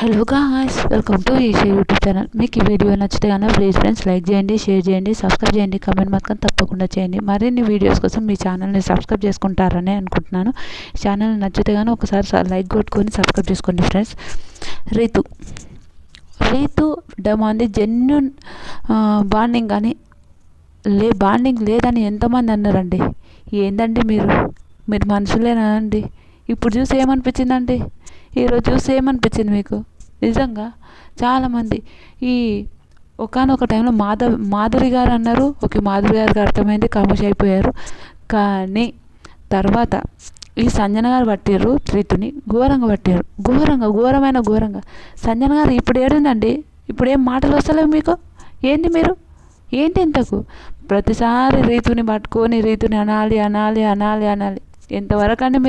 Hello guys, welcome to Esha YouTube channel. మీకు ఈ video నచ్చితే కనుక ప్లీజ్ ఫ్రెండ్స్ లైక్ చేయండి, షేర్ చేయండి, సబ్స్క్రైబ్ చేయండి, కమెంట్ మాత్రం తప్పకుండా చేయండి. మరిన్ని వీడియోస్ కోసం మీ ఛానల్ని సబ్స్క్రైబ్ చేసుకుంటారని అనుకుంటున్నాను. ఛానల్ నచ్చితే కానీ ఒకసారి లైక్ కొట్టుకొని సబ్స్క్రైబ్ చేసుకోండి ఫ్రెండ్స్. రీతు డమాంది జెన్యున్ బాండింగ్ కానీ బాండింగ్ లేదని ఎంతమంది అన్నారండి. ఏందండి మీరు మనుషులేనా అండి? ఇప్పుడు చూసి ఏమనిపించిందండి? ఈరోజు చూసి ఏమనిపించింది మీకు? నిజంగా చాలామంది ఈ ఒకానొక టైంలో మాధురి గారు అన్నారు. ఓకే, మాధురి గారికి అర్థమైంది, ఖామోష్ అయిపోయారు. కానీ తర్వాత ఈ సంజన గారు పట్టారు, రీతుని ఘోరంగా పట్టారు. ఘోరంగా సంజన గారు ఇప్పుడు ఏడుందండి? ఇప్పుడు ఏం మాటలు వస్తలేవు మీకు? ఏంటి ఇంతకు ప్రతిసారి రీతుని పట్టుకొని రీతుని అనాలి. ఎంతవరకు అండి?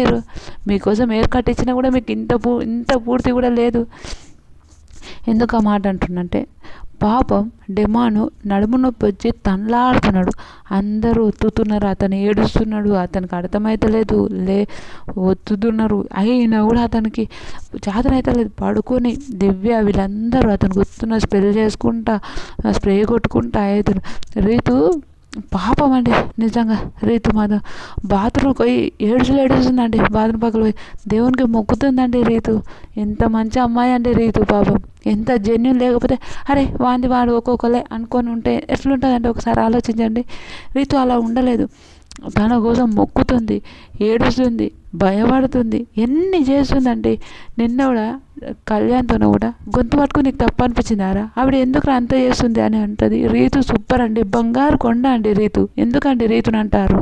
మీకోసం ఎయిర్ కట్ ఇచ్చినా కూడా మీకు ఇంత పూర్తి కూడా లేదు. ఎందుకు ఆ మాట అంటున్నంటే, పాపం డెమాను నడుము నొప్పి వచ్చి తనలాడుతున్నాడు. అందరూ ఒత్తుతున్నారు, అతను ఏడుస్తున్నాడు, అతనికి అర్థమైతలేదు, ఒత్తుతున్నారు. అయినా కూడా అతనికి చేతనైతలేదు. పడుకొని దివ్య వీళ్ళందరూ అతనికి వస్తున్న స్ప్రే చేసుకుంటా, స్ప్రే కొట్టుకుంటా అవుతారు. రీతు పాపం అండి, నిజంగా రీతు మాత్రం బాత్రూమ్ పోయి ఏడుస్తుందండి. బాత్రూమ్ పక్కన పోయి దేవునికి మొక్కుతుందండి రీతు. ఎంత మంచి అమ్మాయి అండి రీతు. పాపం ఎంత జెన్యున్. లేకపోతే అరే వాడు ఒక్కొక్కలే అనుకొని ఉంటే ఎట్లుంటుందండి? ఒకసారి ఆలోచించండి. రీతు అలా ఉండలేదు. తన కోసం మొక్కుతుంది, ఏడుస్తుంది, భయపడుతుంది, ఎన్ని చేస్తుందండి. నిన్న కూడా కళ్యాణ్తో కూడా గొంతు పట్టుకుని నీకు తప్పు అనిపించిందారా? ఆవిడ ఎందుకు అంత చేస్తుంది అని అంటది. రీతు సూపర్ అండి, బంగారు కొండ అండి రీతు. ఎందుకండి రీతుని అంటారు?